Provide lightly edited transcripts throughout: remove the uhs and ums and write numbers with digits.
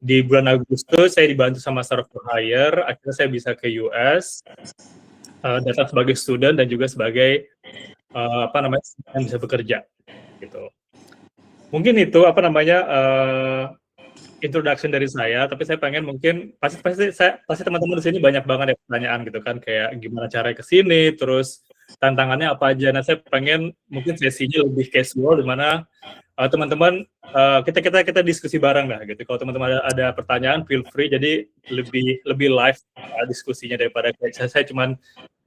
di bulan Agustus saya dibantu sama Start for Hire, akhirnya saya bisa ke US, datang sebagai student dan juga sebagai yang bisa bekerja gitu. Mungkin itu introduction dari saya, tapi saya pengen mungkin pasti teman-teman di sini banyak banget ya pertanyaan gitu kan, kayak gimana cara ke sini, terus tantangannya apa aja. Nah, saya pengen mungkin sesinya lebih casual di mana teman-teman kita diskusi bareng lah gitu. Kalau teman-teman ada pertanyaan, feel free. Jadi lebih live diskusinya daripada saya cuman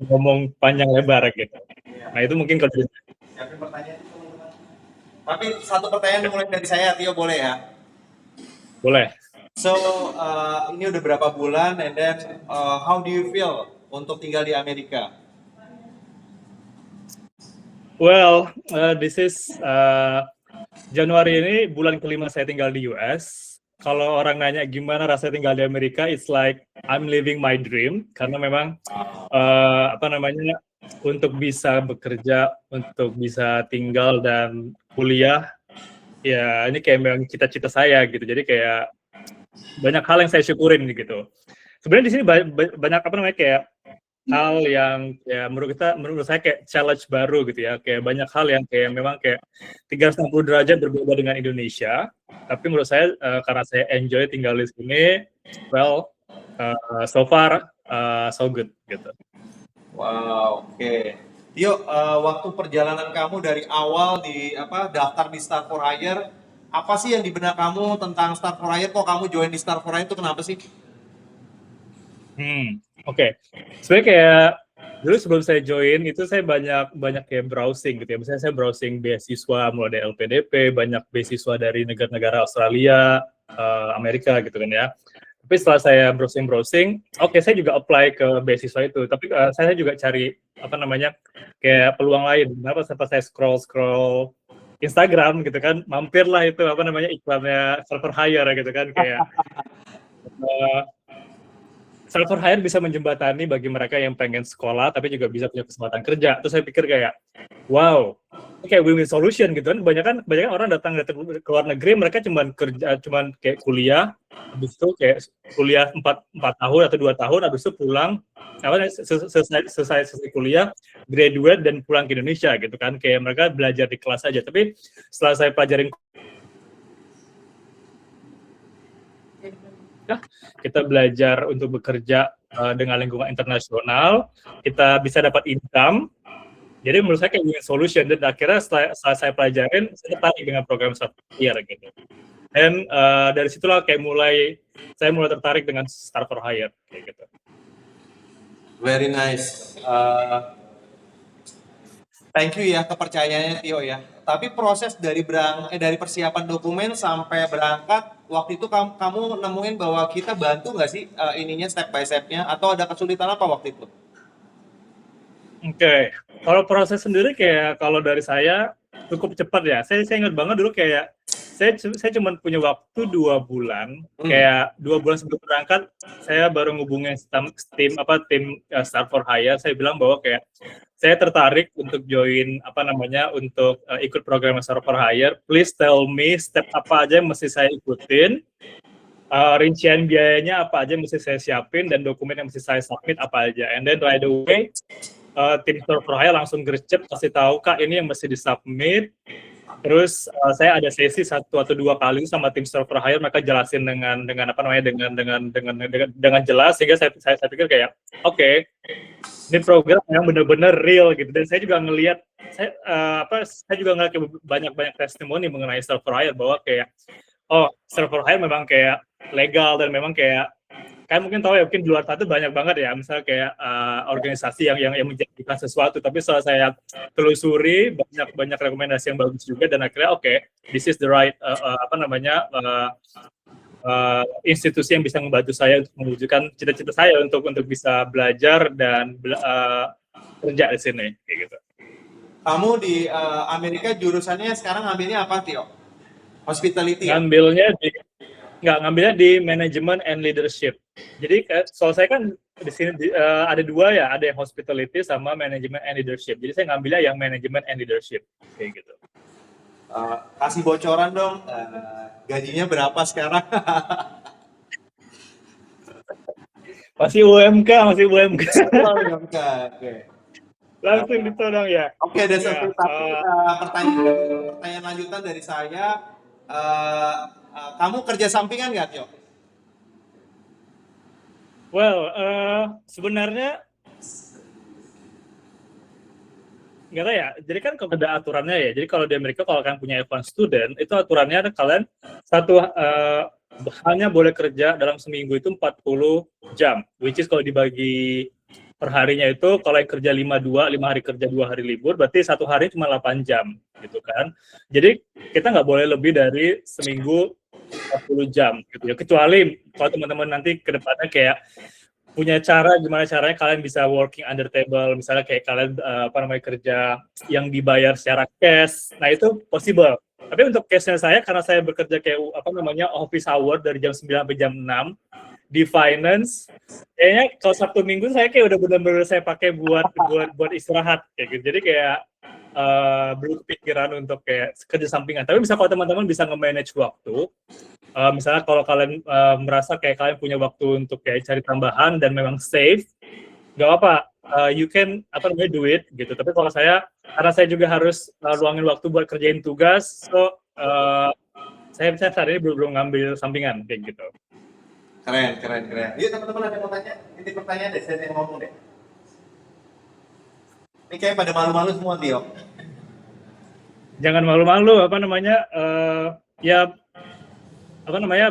ngomong panjang lebar gitu. Nah, itu mungkin kalau siapin pertanyaan itu teman-teman. Tapi satu pertanyaan mulai dari saya, Tio, boleh ya? Boleh. So, ini udah berapa bulan, and then how do you feel untuk tinggal di Amerika? Well, this is Januari ini bulan kelima saya tinggal di US. Kalau orang nanya gimana rasanya tinggal di Amerika, it's like I'm living my dream, karena memang untuk bisa bekerja, untuk bisa tinggal dan kuliah, ya ini kayak memang cita-cita saya gitu. Jadi kayak banyak hal yang saya syukurin gitu. Sebenarnya di sini banyak kayak hal yang ya menurut saya kayak challenge baru gitu ya, kayak banyak hal yang kayak memang kayak 360 derajat berbeda dengan Indonesia, tapi menurut saya karena saya enjoy tinggal di sini, well so far so good gitu. Wow, oke. Tio, waktu perjalanan kamu dari awal daftar di Start for Hire, apa sih yang di benak kamu tentang Start for Hire? Kok kamu join di Start for Hire itu kenapa sih? Oke. Sebenarnya kayak dulu sebelum saya join itu saya banyak kayak browsing gitu ya. Misalnya saya browsing beasiswa mulai dari LPDP, banyak beasiswa dari negara-negara Australia, Amerika gitu kan ya. Tapi setelah saya browsing, oke, saya juga apply ke beasiswa itu. Tapi saya juga cari kayak peluang lain. Kenapa saya scroll Instagram gitu kan, mampirlah itu iklannya Start for Hire gitu kan, kayak Start for Hire bisa menjembatani bagi mereka yang pengen sekolah tapi juga bisa punya kesempatan kerja. Terus saya pikir kayak, wow, ini kayak win-win solution gitu kan. Kebanyakan orang datang ke luar negeri, mereka cuman kayak kuliah, habis itu kayak kuliah 4 tahun atau 2 tahun, habis itu pulang, selesai kuliah, graduate dan pulang ke Indonesia gitu kan. Kayak mereka belajar di kelas aja. Tapi setelah saya pelajarin, kita belajar untuk bekerja dengan lingkungan internasional, kita bisa dapat income. Jadi menurut saya kayak win solution, dan akhirnya setelah saya pelajarin, saya tertarik dengan program Start for Hire gitu. Dan dari situlah kayak saya mulai tertarik dengan Start for Hire kayak gitu. Very nice. Thank you ya kepercayaannya, Tio ya. Tapi proses dari persiapan dokumen sampai berangkat, waktu itu kamu nemuin bahwa kita bantu nggak sih ininya step by step-nya, atau ada kesulitan apa waktu itu? Oke. Kalau proses sendiri kayak kalau dari saya cukup cepat ya. Saya ingat banget dulu kayak saya cuma punya waktu 2 bulan. Kayak 2 bulan sebelum berangkat, saya baru ngubungin tim Start for Hire. Saya bilang bahwa kayak saya tertarik untuk join untuk ikut program Start for Hire. Please tell me step apa aja yang mesti saya ikutin, rincian biayanya apa aja yang mesti saya siapin, dan dokumen yang mesti saya submit apa aja. And then right away tim Start for Hire langsung gercep kasih tahu, Kak, ini yang mesti disubmit. Terus saya ada sesi 1 atau 2 kali sama tim Start for Hire, mereka jelasin dengan jelas, sehingga saya pikir kayak oke, ini program yang benar-benar real gitu. Dan saya juga ngelihat banyak testimoni mengenai Start for Hire, bahwa kayak Start for Hire memang kayak legal, dan memang kayak kan mungkin tahu ya, mungkin di luar sana banyak banget ya, misalnya kayak organisasi yang menjadikan sesuatu. Tapi setelah saya telusuri, banyak rekomendasi yang bagus juga, dan akhirnya this is the right institusi yang bisa membantu saya untuk mewujudkan cita-cita saya untuk bisa belajar dan kerja di sini kayak gitu. Kamu di Amerika jurusannya sekarang ngambilnya apa, Tio? Hospitality ya? Ngambilnya di Management and Leadership. Jadi soal saya kan di sini ada 2 ya, ada yang Hospitality sama Management and Leadership. Jadi saya ngambilnya yang Management and Leadership kayak gitu. Kasih bocoran dong, gajinya berapa sekarang? Masih UMK, masih UMK. Oke. Langsung ditodong ya. Oke, ada Ya, tapi pertanyaan lanjutan dari saya. Kamu kerja sampingan nggak, Tio? well, sebenarnya nggak tahu ya. Jadi kan kalau ada aturannya ya. Jadi kalau di Amerika kalau kalian punya F1 student, itu aturannya ada kalian hanya boleh kerja dalam seminggu itu 40 jam. Which is kalau dibagi per harinya itu kalau yang kerja 5 hari kerja 2 hari libur, berarti satu hari cuma 8 jam gitu kan. Jadi kita nggak boleh lebih dari seminggu 40 jam gitu ya. Kecuali kalau teman-teman nanti ke depannya kayak punya cara gimana caranya kalian bisa working under table, misalnya kayak kalian kerja yang dibayar secara cash, nah itu possible. Tapi untuk case-nya saya, karena saya bekerja kayak office hour dari jam 9 sampai jam 6 di finance, kayaknya kalau Sabtu Minggu saya kayak udah benar-benar saya pakai buat istirahat kayak gitu. Jadi kayak belum kepikiran untuk kayak kerja sampingan. Tapi bisa kalau teman-teman bisa nge-manage waktu, misalnya kalau kalian merasa kayak kalian punya waktu untuk kayak cari tambahan dan memang safe, nggak apa, you can do it gitu. Tapi kalau saya, karena saya juga harus luangin waktu buat kerjain tugas, so saya saat ini belum ngambil sampingan kayak gitu. Keren. Yuk teman-teman ada mau tanya? Ini pertanyaan deh, saya yang ngomong deh. Ini kayak pada malu-malu semua, Tio. Jangan malu-malu,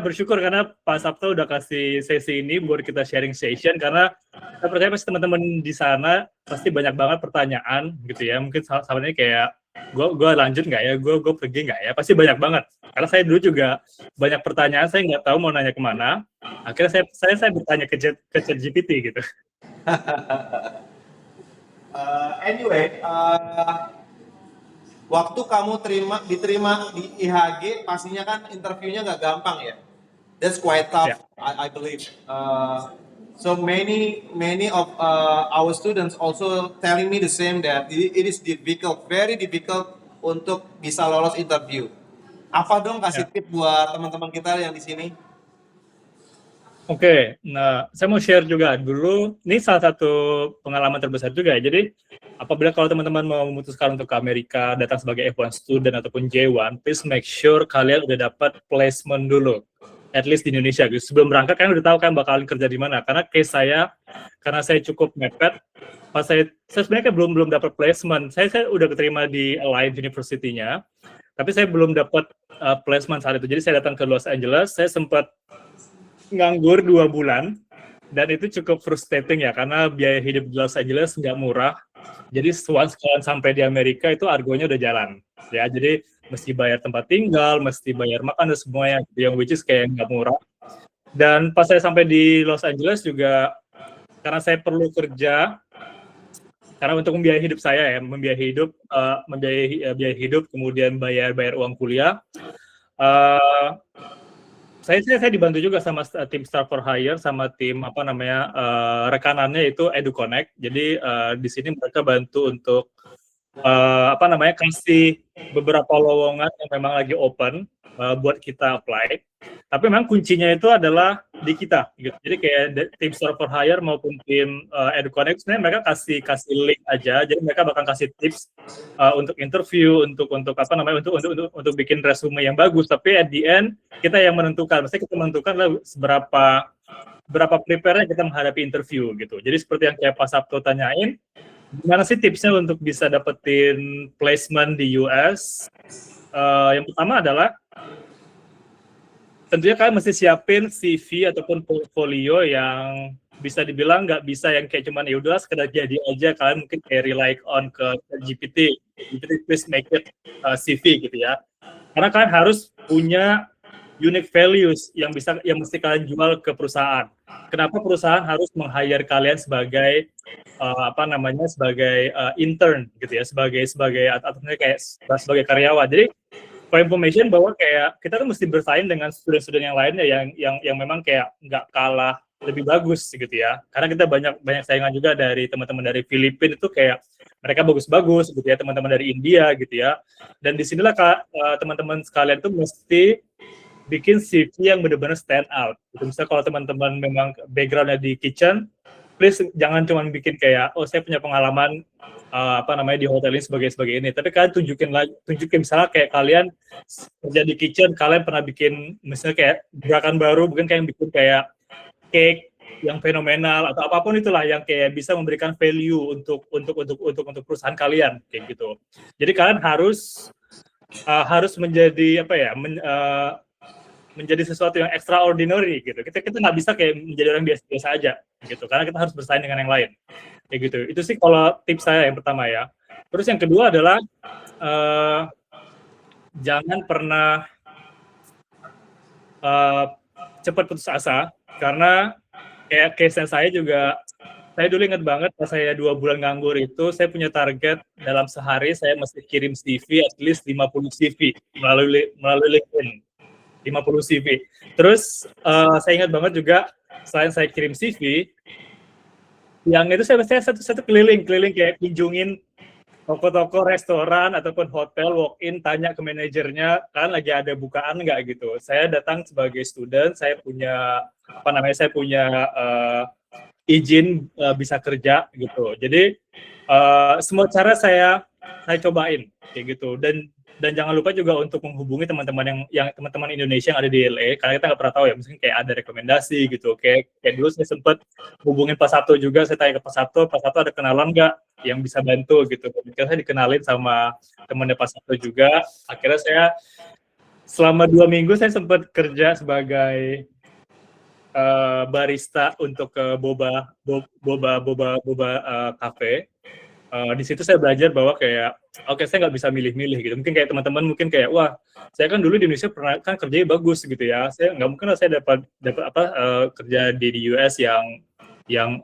bersyukur karena Pak Sabto udah kasih sesi ini buat kita sharing session, karena saya percaya pasti teman-teman di sana pasti banyak banget pertanyaan gitu ya. Mungkin sahabatnya kayak gue lanjut nggak ya, gue pergi nggak ya, pasti banyak banget. Karena saya dulu juga banyak pertanyaan, saya nggak tahu mau nanya kemana. Akhirnya saya bertanya ke ChatGPT gitu. Anyway, waktu kamu diterima di IHG, pastinya kan interviewnya nggak gampang ya. That's quite tough, Yeah. I believe. So many of our students also telling me the same, that it is difficult, very difficult untuk bisa lolos interview. Apa dong kasih tip buat teman-teman kita yang di sini? Oke, nah saya mau share juga dulu, ini salah satu pengalaman terbesar juga ya. Jadi apabila kalau teman-teman mau memutuskan untuk ke Amerika, datang sebagai F1 student ataupun J1, please make sure kalian udah dapat placement dulu, at least di Indonesia. Gitu. Sebelum berangkat kalian udah tahu kan bakalan kerja di mana. Karena case saya, karena saya cukup mepet, pas saya sebenarnya belum dapat placement. Saya udah keterima di Alliance University-nya, tapi saya belum dapat placement saat itu. Jadi saya datang ke Los Angeles, saya sempat nganggur 2 bulan, dan itu cukup frustrating ya, karena biaya hidup di Los Angeles nggak murah. Jadi once kalian sampai di Amerika itu argonya udah jalan ya, jadi mesti bayar tempat tinggal, mesti bayar makan dan semuanya, yang which is kayak nggak murah. Dan pas saya sampai di Los Angeles juga, karena saya perlu kerja, karena untuk membiayai hidup saya ya, biaya hidup, kemudian bayar uang kuliah. Saya dibantu juga sama tim Start for Hire, sama tim rekanannya itu EduConnect. Jadi di sini mereka bantu untuk kasih beberapa lowongan yang memang lagi open buat kita apply. Tapi memang kuncinya itu adalah di kita gitu. Jadi kayak tim Start for Hire maupun tim EduConnect, sebenarnya mereka kasih link aja. Jadi mereka bakal kasih tips untuk interview, untuk bikin resume yang bagus. Tapi at the end kita yang menentukan. Maksudnya kita menentukan lah berapa prepare-nya kita menghadapi interview gitu. Jadi seperti yang kayak Pak Sabto tanyain, gimana sih tipsnya untuk bisa dapetin placement di US? Yang pertama adalah tentunya kalian mesti siapin CV ataupun portfolio yang bisa dibilang nggak bisa yang kayak cuman ya udah sekedar jadi aja. Kalian mungkin kayak rely on ke GPT, please make it CV gitu ya. Karena kalian harus punya unique values yang mesti kalian jual ke perusahaan. Kenapa perusahaan harus meng-hire kalian sebagai intern gitu ya, sebagai karyawan. Jadi for information bahwa kayak kita tuh mesti bersaing dengan student-student yang lainnya yang memang kayak nggak kalah lebih bagus gitu ya. Karena kita banyak saingan juga dari teman-teman dari Filipina itu kayak mereka bagus-bagus gitu ya, teman-teman dari India gitu ya. Dan disinilah teman-teman sekalian tuh mesti bikin CV yang benar-benar stand out. Gitu. Misalnya kalau teman-teman memang backgroundnya di kitchen, please jangan cuma bikin kayak, oh saya punya pengalaman di hotel ini sebagai ini. Tapi kalian tunjukin misalnya kayak kalian kerja di kitchen, kalian pernah bikin misalnya kayak gerakan baru, mungkin kayak bikin kayak cake yang fenomenal atau apapun itulah yang kayak bisa memberikan value untuk perusahaan kalian kayak gitu. Jadi kalian harus menjadi menjadi sesuatu yang extraordinary gitu. Kita nggak bisa kayak menjadi orang biasa-biasa aja gitu, karena kita harus bersaing dengan yang lain kayak gitu. Itu sih kalau tips saya yang pertama ya. Terus yang kedua adalah jangan pernah cepat putus asa, karena kayak case-nya saya juga, saya dulu ingat banget pas saya 2 bulan nganggur itu, saya punya target dalam sehari saya mesti kirim CV at least 50 CV melalui LinkedIn. 50 CV. Terus saya ingat banget juga selain saya kirim CV, yang itu saya satu keliling kayak kunjungin toko-toko, restoran ataupun hotel, walk in, tanya ke manajernya kan lagi ada bukaan nggak gitu. Saya datang sebagai student, saya punya izin bisa kerja gitu. Jadi semua cara saya cobain kayak gitu, dan jangan lupa juga untuk menghubungi teman-teman yang teman-teman Indonesia yang ada di LA, karena kita nggak pernah tahu ya, mungkin kayak ada rekomendasi gitu. Kayak dulu saya sempat hubungin Pak Sabto juga, saya tanya ke Pak Sabto ada kenalan nggak yang bisa bantu gitu. Kemudian saya dikenalin sama temannya Pak Sabto juga. Akhirnya saya selama 2 minggu saya sempat kerja sebagai barista untuk boba cafe. Di situ saya belajar bahwa kayak saya nggak bisa milih-milih gitu. Mungkin kayak teman-teman mungkin kayak, wah saya kan dulu di Indonesia pernah kan kerjanya bagus gitu ya. Saya nggak mungkin lah saya dapat kerja di US yang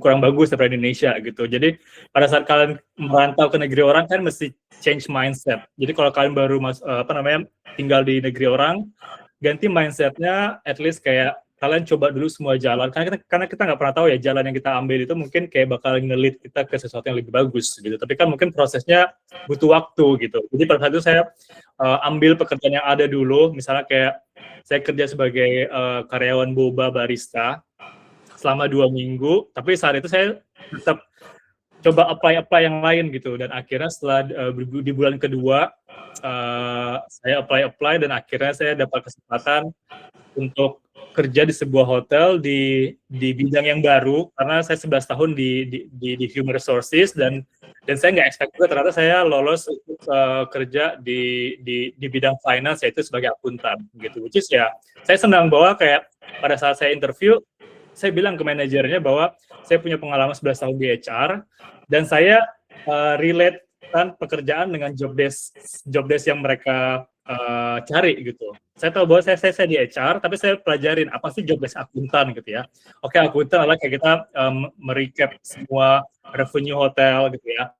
kurang bagus daripada Indonesia gitu. Jadi pada saat kalian merantau ke negeri orang kan mesti change mindset. Jadi kalau kalian baru tinggal di negeri orang, ganti mindsetnya, at least kayak kalian coba dulu semua jalan, karena kita nggak pernah tahu ya jalan yang kita ambil itu mungkin kayak bakal nge-lead kita ke sesuatu yang lebih bagus gitu. Tapi kan mungkin prosesnya butuh waktu gitu. Jadi pada saat itu saya ambil pekerjaan yang ada dulu, misalnya kayak saya kerja sebagai karyawan boba barista selama 2 minggu, tapi saat itu saya tetap coba apply yang lain gitu, dan akhirnya setelah di bulan kedua saya apply dan akhirnya saya dapat kesempatan untuk kerja di sebuah hotel di bidang yang baru, karena saya 11 tahun di human resources, dan saya nggak expect juga ternyata saya lolos untuk kerja di bidang finance, yaitu sebagai akuntan gitu. Which is ya saya senang bahwa kayak pada saat saya interview, saya bilang ke manajernya bahwa saya punya pengalaman 11 tahun di HR, dan saya relate kan pekerjaan dengan job desk yang mereka cari gitu. Saya tahu bahwa saya di HR, tapi saya pelajarin apa sih job desk akuntan gitu ya. Oke, akuntan adalah kayak kita merecap semua revenue hotel gitu ya.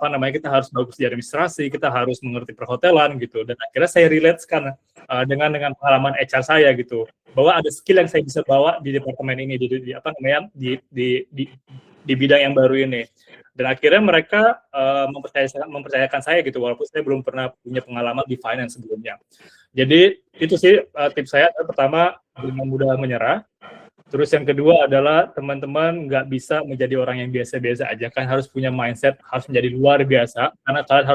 Kita harus bagus di administrasi, kita harus mengerti perhotelan gitu. Dan akhirnya saya relate kan dengan pengalaman HR saya gitu, bahwa ada skill yang saya bisa bawa di departemen ini, di bidang yang baru ini. Dan akhirnya mereka mempercayakan saya gitu, walaupun saya belum pernah punya pengalaman di finance sebelumnya. Jadi itu sih tips saya. Pertama, jangan mudah menyerah. Terus yang kedua adalah teman-teman nggak bisa menjadi orang yang biasa-biasa aja, kan harus punya mindset, harus menjadi luar biasa, karena kalian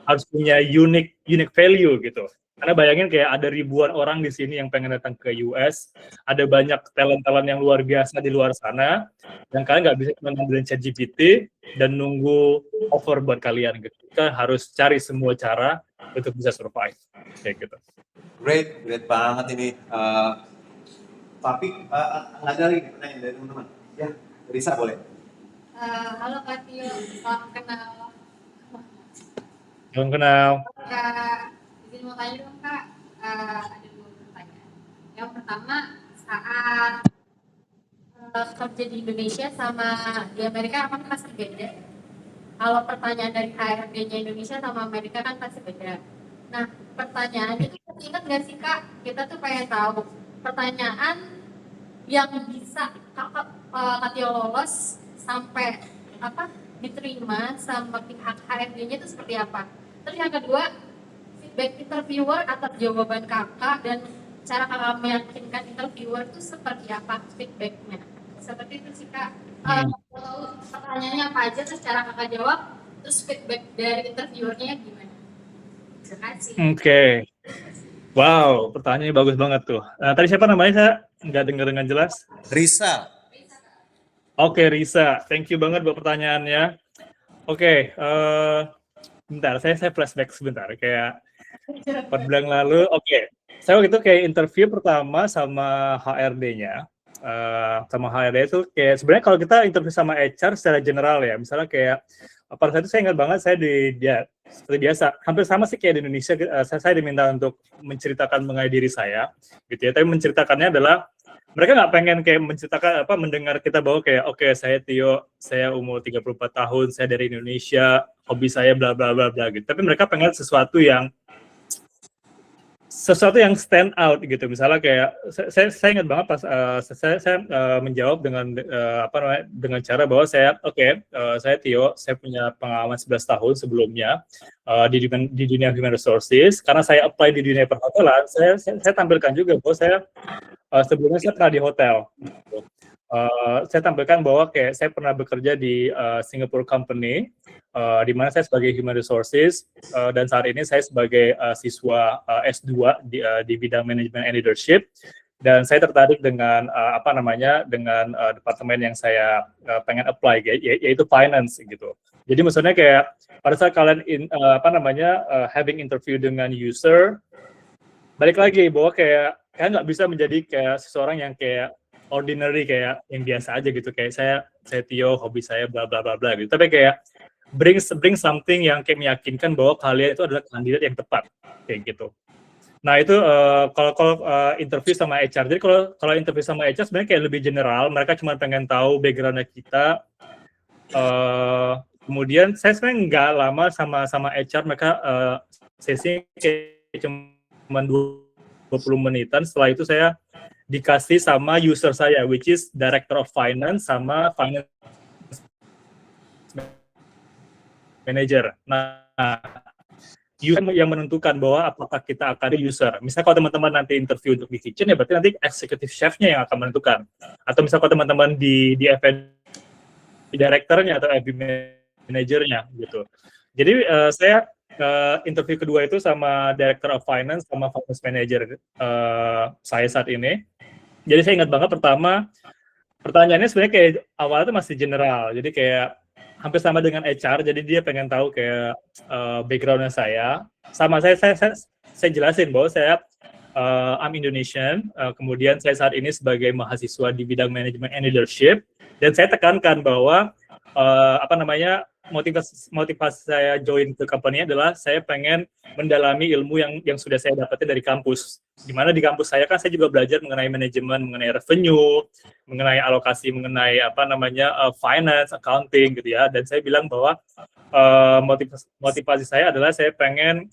harus punya unique value gitu. Karena bayangin kayak ada ribuan orang di sini yang pengen datang ke US, ada banyak talent-talent yang luar biasa di luar sana, dan kalian nggak bisa cuma ngambilin ChatGPT dan nunggu offer buat kalian gitu. Kita harus cari semua cara untuk bisa survive kayak gitu. Great banget ini. Tapi ada lagi pertanyaan dari teman-teman. Ya, Risa boleh. Halo Kak Tio, salam kenal. Salam kenal. Kak, izin mau tanya dong Kak, ada 2 pertanyaan. Yang pertama, saat kerja di Indonesia sama di Amerika kan pasti beda. Kalau pertanyaan dari HRD-nya Indonesia sama Amerika kan pasti beda. Nah, pertanyaannya itu ingat nggak sih Kak, kita tuh pengen tahu pertanyaan yang bisa Kak Tio lolos sampai diterima sama pihak HRD-nya itu seperti apa. Terus yang kedua, si feedback interviewer atas jawaban kakak dan cara kakak meyakinkan interviewer itu seperti apa feedbacknya? Seperti itu sih kak. Tahu pertanyaannya apa aja, terus cara kakak jawab, terus feedback dari interviewernya gimana? Terima kasih. Oke. Wow, pertanyaannya bagus banget tuh. Tadi siapa namanya? Saya nggak dengar dengan jelas. Risa. Oke, Risa. Thank you banget buat pertanyaannya. Oke, bentar, saya flashback sebentar. Kayak 4 bulan lalu, saya waktu itu kayak interview pertama sama HRD-nya. Sama HRD itu kayak sebenarnya kalau kita interview sama HR secara general ya, misalnya kayak pada saat itu saya ingat banget saya seperti biasa, hampir sama sih kayak di Indonesia, saya diminta untuk menceritakan mengenai diri saya, gitu ya. Tapi menceritakannya adalah mereka nggak pengen kayak menceritakan mendengar kita bahwa kayak oke, saya Tio, saya umur 34 tahun, saya dari Indonesia, hobi saya bla bla bla bla gitu. Tapi mereka pengen sesuatu yang stand out gitu. Misalnya kayak saya ingat banget pas saya menjawab dengan dengan cara bahwa saya saya Tio, saya punya pengalaman 11 tahun sebelumnya di dunia human resources. Karena saya apply di dunia perhotelan, saya tampilkan juga bahwa saya sebelumnya saya pernah di hotel. Saya tampilkan bahwa kayak saya pernah bekerja di Singapore company, di mana saya sebagai human resources, dan saat ini saya sebagai siswa S2 di bidang management and leadership, dan saya tertarik dengan dengan departemen yang saya pengen apply, yaitu finance gitu. Jadi maksudnya kayak pada saat kalian having interview dengan user, balik lagi bahwa kayak kalian nggak bisa menjadi kayak seseorang yang kayak ordinary, kayak yang biasa aja gitu, kayak saya Tio, hobi saya bla bla bla bla gitu. Tapi kayak bring something yang kayak meyakinkan bahwa kalian itu adalah kandidat yang tepat, kayak gitu. Nah itu kalau interview sama HR. Jadi kalau interview sama HR sebenarnya kayak lebih general, mereka cuma pengen tahu background-nya kita. Kemudian saya sebenarnya nggak lama sama HR, mereka sesi kayak cuma 20 menitan. Setelah itu saya dikasih sama user saya, which is Director of Finance sama Finance Manager. Nah, user yang menentukan bahwa apakah kita akan user. Misalnya kalau teman-teman nanti interview untuk di kitchen, ya berarti nanti executive chef-nya yang akan menentukan. Atau misalnya kalau teman-teman di F&B director-nya atau F&B manager-nya gitu. Jadi saya interview kedua itu sama Director of Finance sama Finance Manager saya saat ini. Jadi saya ingat banget pertama pertanyaannya sebenarnya kayak awalnya itu masih general. Jadi kayak hampir sama dengan HR. Jadi dia pengen tahu kayak background-nya saya. Sama saya jelasin bahwa saya I'm Indonesian. Kemudian saya saat ini sebagai mahasiswa di bidang management and leadership. Dan saya tekankan bahwa motivasi saya join ke company adalah saya pengen mendalami ilmu yang sudah saya dapatkan dari kampus. Di mana di kampus saya kan saya juga belajar mengenai manajemen, mengenai revenue, mengenai alokasi, mengenai finance, accounting gitu ya. Dan saya bilang bahwa motivasi saya adalah saya pengen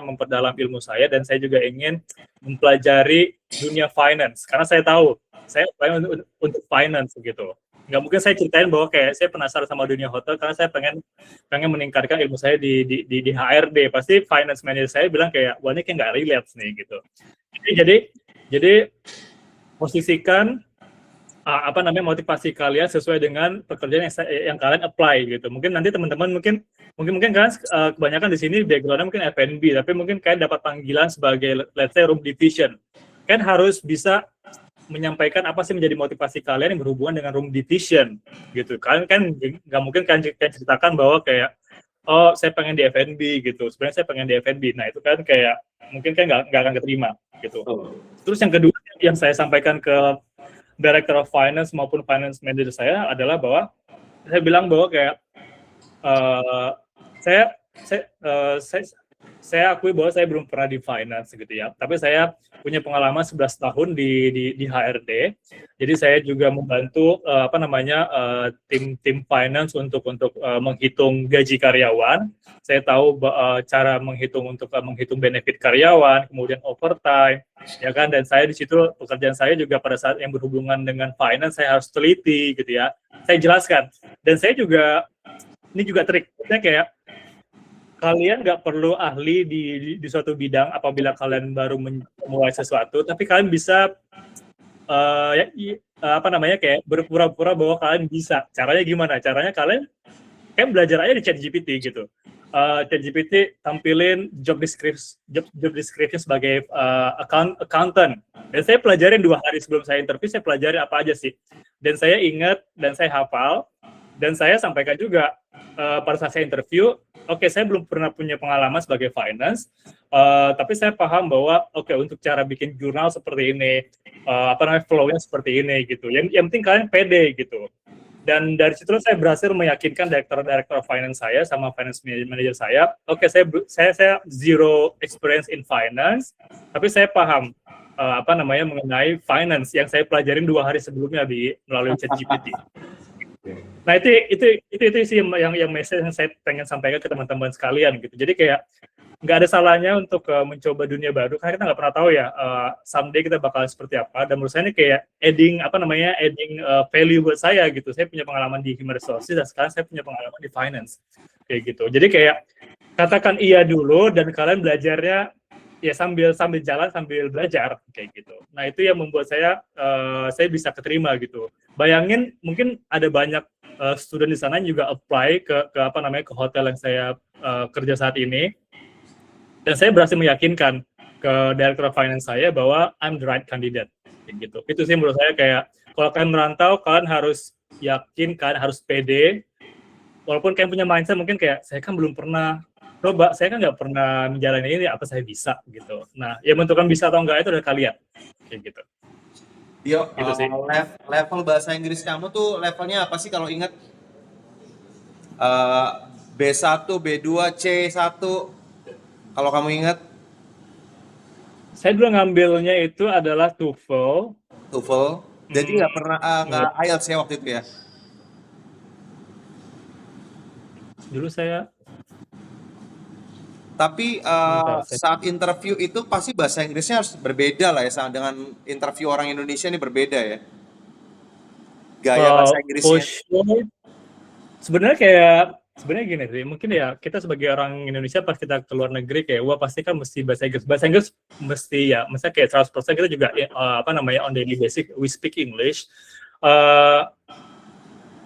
memperdalam ilmu saya, dan saya juga ingin mempelajari dunia finance karena saya tahu saya pengen untuk finance gitu. Nggak mungkin saya ceritain bahwa kayak saya penasaran sama dunia hotel karena saya pengen meningkatkan ilmu saya di HRD. Pasti finance manager saya bilang kayak, wah ini kayak nggak relate nih gitu. Jadi posisikan motivasi kalian sesuai dengan pekerjaan yang kalian apply gitu. Mungkin nanti teman-teman mungkin kalian kebanyakan di sini background-nya mungkin F&B, tapi mungkin kalian dapat panggilan sebagai let's say room division. Kan harus bisa menyampaikan apa sih menjadi motivasi kalian yang berhubungan dengan room division gitu. Kalian kan nggak mungkin kalian ceritakan bahwa kayak saya pengen di F&B gitu. Sebenarnya saya pengen di F&B. Nah itu kan kayak mungkin kan nggak akan keterima gitu. Terus yang kedua yang saya sampaikan ke Director of Finance maupun Finance Manager saya adalah bahwa saya bilang bahwa kayak saya akui bahwa saya belum pernah di finance gitu ya, tapi saya punya pengalaman 11 tahun di HRD. Jadi saya juga membantu tim finance untuk menghitung gaji karyawan. Saya tahu cara menghitung benefit karyawan, kemudian overtime, ya kan. Dan saya di situ pekerjaan saya juga pada saat yang berhubungan dengan finance saya harus teliti gitu ya. Saya jelaskan, dan saya juga ini juga trik, saya kayak kalian nggak perlu ahli di suatu bidang apabila kalian baru memulai sesuatu, tapi kalian bisa kayak berpura-pura bahwa kalian bisa. Caranya gimana? Caranya kalian kayak belajar aja di ChatGPT gitu. ChatGPT tampilin job description sebagai accountant. Dan saya pelajarin 2 hari sebelum saya interview, saya pelajari apa aja sih. Dan saya ingat dan saya hafal dan saya sampaikan juga pada saat saya interview. Oke, saya belum pernah punya pengalaman sebagai finance, tapi saya paham bahwa untuk cara bikin jurnal seperti ini, flow-nya seperti ini gitu. Yang penting kalian pede gitu. Dan dari situ saya berhasil meyakinkan director finance saya sama finance manager saya. Saya zero experience in finance, tapi saya paham mengenai finance yang saya pelajarin 2 hari sebelumnya melalui ChatGPT. Nah itu sih yang message yang saya pengen sampaikan ke teman-teman sekalian gitu. Jadi kayak nggak ada salahnya untuk mencoba dunia baru karena kita nggak pernah tahu ya someday kita bakal seperti apa. Dan menurut saya ini kayak adding value buat saya gitu. Saya punya pengalaman di human resources dan sekarang saya punya pengalaman di finance kayak gitu. Jadi kayak katakan iya dulu dan kalian belajarnya ya sambil jalan sambil belajar kayak gitu. Nah itu yang membuat saya bisa keterima gitu. Bayangin mungkin ada banyak student di sana yang juga apply ke hotel yang saya kerja saat ini, dan saya berhasil meyakinkan ke director finance saya bahwa I'm the right candidate kayak gitu. Itu sih menurut saya kayak kalau kalian merantau kalian harus yakin, kalian harus pede, walaupun kalian punya mindset mungkin kayak saya kan belum pernah coba, saya kan nggak pernah menjalani ini, apa saya bisa gitu. Nah, yang menentukan bisa atau enggak itu dari kalian, kayak gitu. Gitu sih. Level bahasa Inggris kamu tuh levelnya apa sih kalau ingat? B1, B2, C1, kalau kamu ingat? Saya dulu ngambilnya itu adalah TOEFL. Jadi nggak pernah nggak IELTS ya waktu itu ya? Dulu saya. Tapi saat interview itu pasti bahasa Inggrisnya harus berbeda lah ya, sama dengan interview orang Indonesia ini berbeda ya. Gaya bahasa Inggrisnya. Sebenarnya gini sih, mungkin ya kita sebagai orang Indonesia pas kita ke luar negeri kayak wah pasti kan mesti bahasa Inggris mesti ya, misalnya kayak 100% kita juga on daily basis we speak English.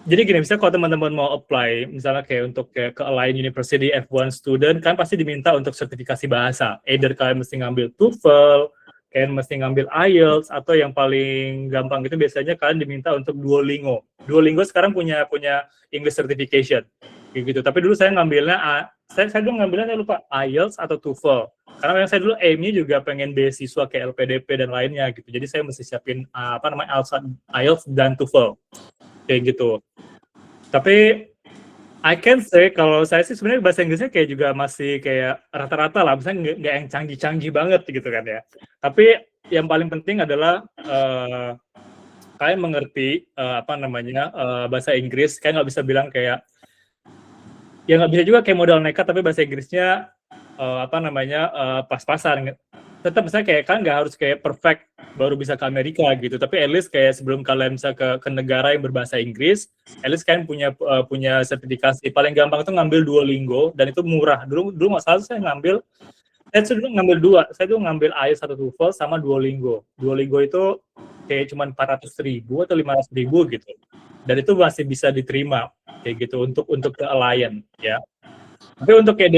Jadi gini, misalnya kalau teman-teman mau apply, misalnya kayak untuk ke Align University F1 student, kan pasti diminta untuk sertifikasi bahasa. Either kalian mesti ngambil TOEFL, kalian mesti ngambil IELTS, atau yang paling gampang itu biasanya kalian diminta untuk Duolingo. Duolingo sekarang punya English certification, gitu. Tapi dulu saya ngambilnya, saya lupa IELTS atau TOEFL. Karena saya dulu aim-nya juga pengen beasiswa ke LPDP dan lainnya gitu. Jadi saya mesti siapin IELTS dan TOEFL. Kayak gitu. Tapi I can say kalau saya sih sebenarnya bahasa Inggrisnya kayak juga masih kayak rata-rata lah, misalnya nggak yang canggih-canggih banget gitu kan ya. Tapi yang paling penting adalah kalian mengerti bahasa Inggris. Kayak nggak bisa bilang kayak ya nggak bisa juga kayak modal nekat tapi bahasa Inggrisnya pas-pasan. Tetap misalnya kayak kan nggak harus kayak perfect baru bisa ke Amerika gitu, tapi at least kayak sebelum kalian bisa ke negara yang berbahasa Inggris, at least kalian punya sertifikasi. Paling gampang itu ngambil Duolingo dan itu murah. Dulu nggak salah saya ngambil 2. Saya tuh ngambil IELTS atau TOEFL sama Duolingo. Duolingo itu kayak cuma 400.000 atau 500.000 gitu. Dan itu masih bisa diterima kayak gitu untuk ke Alliance ya. Tapi untuk kayak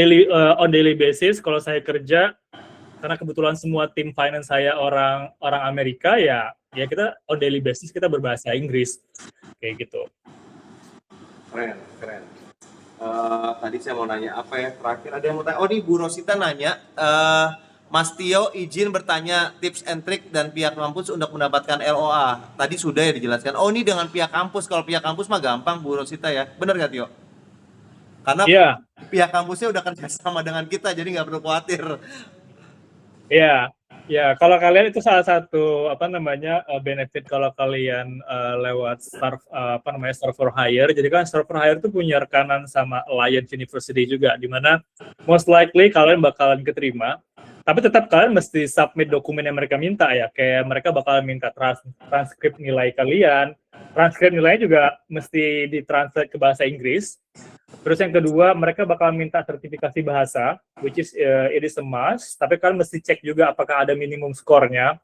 on daily basis kalau saya kerja, karena kebetulan semua tim finance saya orang Amerika ya kita on daily basis kita berbahasa Inggris kayak gitu. Keren. Tadi saya mau nanya apa ya terakhir, ada yang mau tanya. Oh nih Bu Rosita nanya, Mas Tio izin bertanya tips and trick dan pihak kampus untuk mendapatkan LOA. Tadi sudah ya dijelaskan. Oh ini dengan pihak kampus, kalau pihak kampus mah gampang Bu Rosita ya, benar nggak Tio? Karena pihak kampusnya udah kerjasama dengan kita, jadi nggak perlu khawatir. Ya, kalau kalian itu salah satu benefit kalau kalian lewat start for hire. Jadi kan start for hire itu punya rekanan sama Alliance University juga, di mana most likely kalian bakalan keterima. Tapi tetap kalian mesti submit dokumen yang mereka minta ya, kayak mereka bakalan minta transkrip nilai kalian. Transkrip nilainya juga mesti ditranslate ke bahasa Inggris. Terus yang kedua, mereka bakal minta sertifikasi bahasa, which is it is a must. Tapi kalian mesti cek juga apakah ada minimum skornya.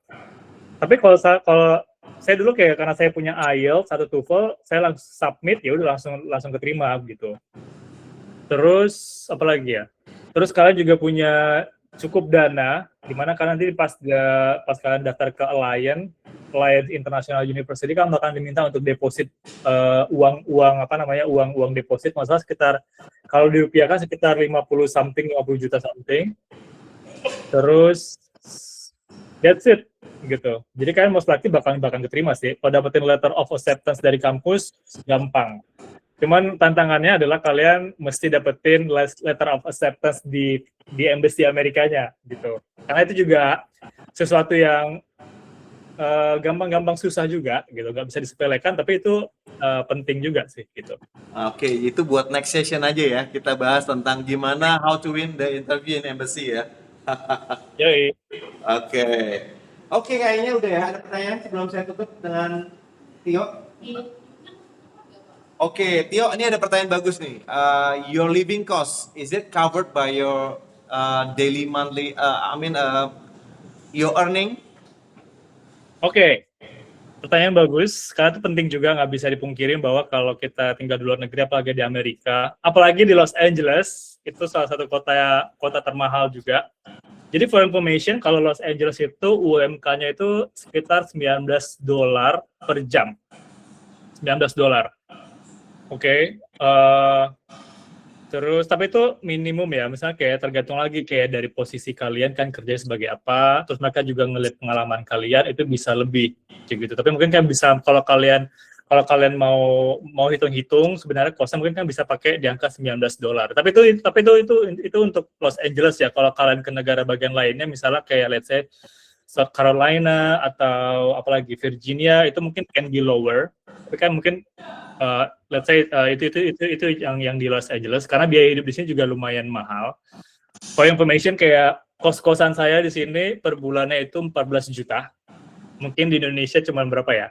Tapi kalau saya dulu kayak karena saya punya IELTS atau TOEFL, saya langsung submit, ya udah langsung keterima gitu. Terus apa lagi ya? Terus kalian juga punya cukup dana, di mana kalian nanti pas kalian daftar ke Alliance International University, kan bakal diminta untuk deposit uang deposit, masalah sekitar kalau dirupiahkan sekitar 50 juta something. Terus that's it gitu. Jadi kalian most likely bakal keterima sih. Kalau dapetin letter of acceptance dari kampus gampang. Cuman tantangannya adalah kalian mesti dapetin letter of acceptance di embassy Amerikanya gitu. Karena itu juga sesuatu yang gampang-gampang susah juga gitu, nggak bisa disepelekan, tapi itu penting juga sih gitu. Oke, itu buat next session aja ya. Kita bahas tentang gimana how to win the interview in embassy ya. Yoi. Oke, kayaknya udah ya. Ada pertanyaan sebelum saya tutup dengan Tio? Oke, Tio, ini ada pertanyaan bagus nih. Your living cost, is it covered by your daily, monthly, your earning? Oke. Pertanyaan bagus, karena itu penting juga, nggak bisa dipungkirin bahwa kalau kita tinggal di luar negeri, apalagi di Amerika, apalagi di Los Angeles, itu salah satu kota termahal juga. Jadi for information, kalau Los Angeles itu UMK-nya itu sekitar $19 per jam. $19. Oke. Terus, tapi itu minimum ya, misalnya kayak tergantung lagi kayak dari posisi kalian kan kerja sebagai apa, terus mereka juga ngeliat pengalaman kalian, itu bisa lebih kayak gitu. Tapi mungkin kan bisa, kalau kalian mau hitung-hitung, sebenarnya kosnya mungkin kan bisa pakai di angka $19. Tapi itu untuk Los Angeles ya. Kalau kalian ke negara bagian lainnya, misalnya kayak let's say South Carolina atau apalagi Virginia, itu mungkin can be lower. Tapi kan mungkin let's say itu yang di Los Angeles, karena biaya hidup di sini juga lumayan mahal. For information, kayak kos-kosan saya di sini per bulannya itu 14 juta. Mungkin di Indonesia cuma berapa ya?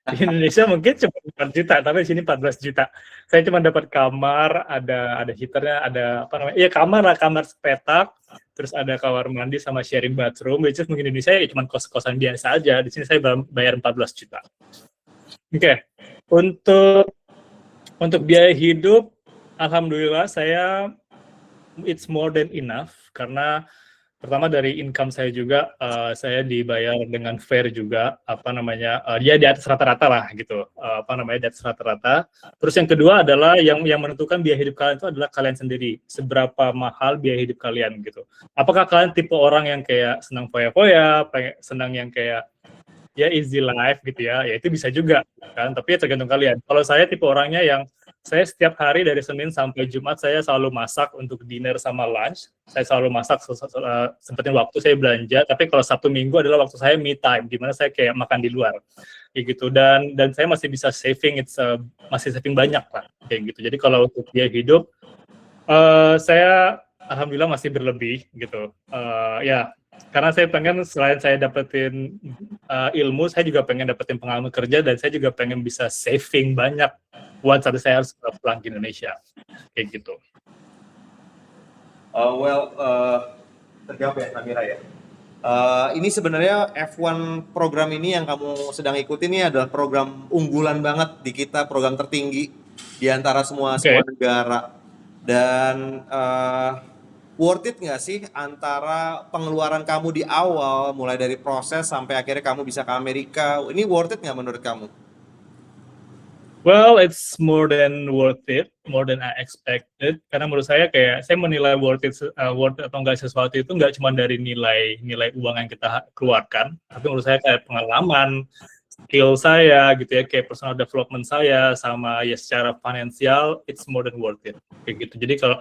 Di Indonesia mungkin cuma 4 juta, tapi di sini 14 juta. Saya cuma dapat kamar, ada heaternya, ada apa namanya? Iya, kamar sepetak, terus ada kamar mandi sama sharing bathroom, which is mungkin di Indonesia ya cuma kos-kosan biasa aja. Di sini saya bayar 14 juta. Oke. Untuk biaya hidup, alhamdulillah it's more than enough, karena pertama dari income saya juga, saya dibayar dengan fair juga, dia di atas rata-rata lah gitu, di atas rata-rata. Terus yang kedua adalah yang menentukan biaya hidup kalian itu adalah kalian sendiri, seberapa mahal biaya hidup kalian gitu. Apakah kalian tipe orang yang kayak senang foya-foya, senang yang kayak ya easy life gitu ya itu bisa juga kan, tapi ya tergantung kalian. Kalau saya tipe orangnya yang saya setiap hari dari Senin sampai Jumat saya selalu masak untuk dinner sama lunch. Saya selalu masak, sempetin waktu saya belanja, tapi kalau Sabtu Minggu adalah waktu saya me time, di mana saya kayak makan di luar kayak gitu, dan saya masih bisa saving, masih saving banyak lah kayak gitu. Jadi kalau untuk biaya hidup saya alhamdulillah masih berlebih gitu, ya. Karena saya pengen selain saya dapetin ilmu, saya juga pengen dapetin pengalaman kerja, dan saya juga pengen bisa saving banyak once saya harus pulang ke Indonesia kayak gitu. Terjawab ya Samira ya. Ini sebenarnya F1 program ini yang kamu sedang ikuti ini adalah program unggulan banget di kita, program tertinggi di antara semua negara. Dan worth it nggak sih antara pengeluaran kamu di awal, mulai dari proses sampai akhirnya kamu bisa ke Amerika, ini worth it nggak menurut kamu? Well, it's more than worth it, more than I expected. Karena menurut saya kayak saya menilai worth atau enggak sesuatu itu nggak cuma dari nilai uang yang kita keluarkan, tapi menurut saya kayak pengalaman, skill saya gitu ya, kayak personal development saya, sama ya secara finansial, it's more than worth it kayak gitu. Jadi kalau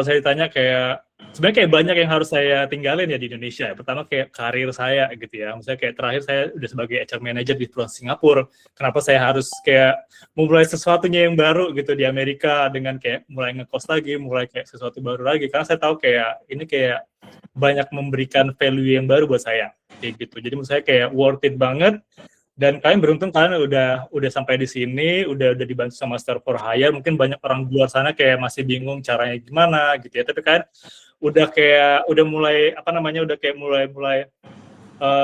saya ditanya kayak sebenarnya kayak banyak yang harus saya tinggalin ya di Indonesia. Pertama kayak karir saya gitu ya. Misalnya kayak terakhir saya udah sebagai HR manager di perusahaan Singapura. Kenapa saya harus kayak memulai sesuatunya yang baru gitu di Amerika dengan kayak mulai ngekos lagi, mulai kayak sesuatu baru lagi. Karena saya tahu kayak ini kayak banyak memberikan value yang baru buat saya kayak gitu. Jadi menurut saya kayak worth it banget. Dan kalian beruntung kalian udah sampai di sini, udah dibantu sama Star for Hire. Mungkin banyak orang di luar sana kayak masih bingung caranya gimana gitu ya. Tapi kalian udah mulai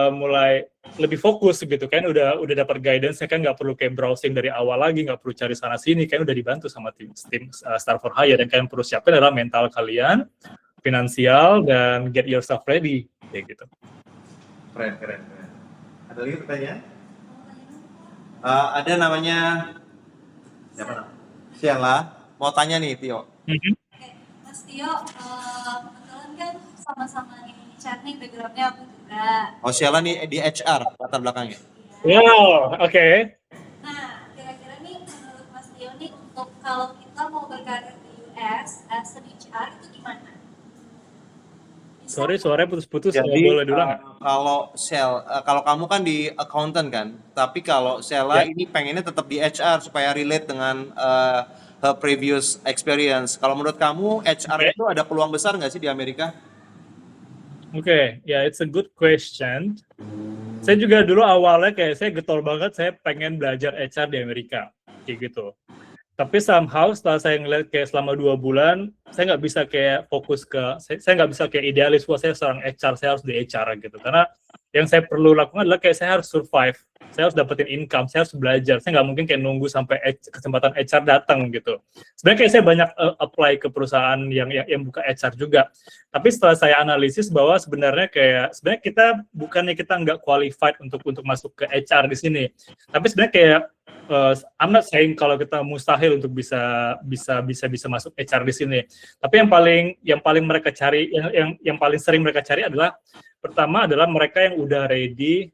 mulai lebih fokus gitu kan, udah dapat guidance kan, nggak perlu kayak browsing dari awal lagi, nggak perlu cari sana sini, kan udah dibantu sama tim Star for Hire. Dan kalian perlu siapkan adalah mental kalian, finansial, dan get yourself ready kayak gitu. Keren. Ada lagi pertanyaan? Ada namanya siapa? Sheila, mau tanya nih Tio. Oke, Mas Tio, kebetulan kan sama-sama di HR nih, background-nya aku juga. Oh, Sheila nih di HR latar belakangnya. Wow, oke. Nah, kira-kira nih menurut Mas Tio nih, untuk kalau kita mau berkarir di US as an HR itu gimana? Sorry, suaranya putus-putus. Jadi Boleh dulu nggak? kalau kamu kan di accountant kan, tapi kalau Sheila ini pengennya tetap di HR supaya relate dengan her previous experience. Kalau menurut kamu HR itu ada peluang besar nggak sih di Amerika? Oke, ya, it's a good question. Saya juga dulu awalnya kayak saya getol banget, saya pengen belajar HR di Amerika, kayak gitu. Tapi somehow setelah saya ngeliat kayak selama 2 bulan, saya nggak bisa kayak fokus saya nggak bisa kayak idealis, wah saya seorang HR, saya harus di HR gitu. Karena yang saya perlu lakukan adalah kayak saya harus survive, saya harus dapetin income, saya harus belajar. Saya nggak mungkin kayak nunggu sampai kesempatan HR datang gitu. Sebenarnya kayak saya banyak apply ke perusahaan yang buka HR juga. Tapi setelah saya analisis bahwa sebenarnya kita bukannya kita nggak qualified untuk masuk ke HR di sini. Tapi sebenarnya kayak I'm not saying kalau kita mustahil untuk bisa masuk HR di sini. Tapi yang paling mereka cari, yang paling sering mereka cari adalah, pertama adalah mereka yang udah ready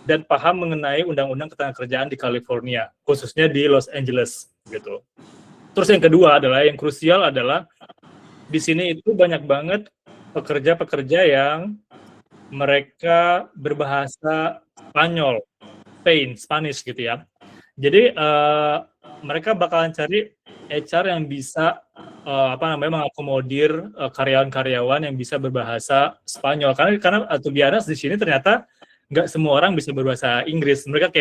dan paham mengenai undang-undang ketenagakerjaan di California, khususnya di Los Angeles gitu. Terus yang kedua adalah, yang krusial adalah di sini itu banyak banget pekerja-pekerja yang mereka berbahasa Spanyol, Spanish gitu ya. Jadi mereka bakalan cari HR yang bisa mengakomodir karyawan-karyawan yang bisa berbahasa Spanyol. Karena to be honest, di sini ternyata nggak semua orang bisa berbahasa Inggris. Mereka kayak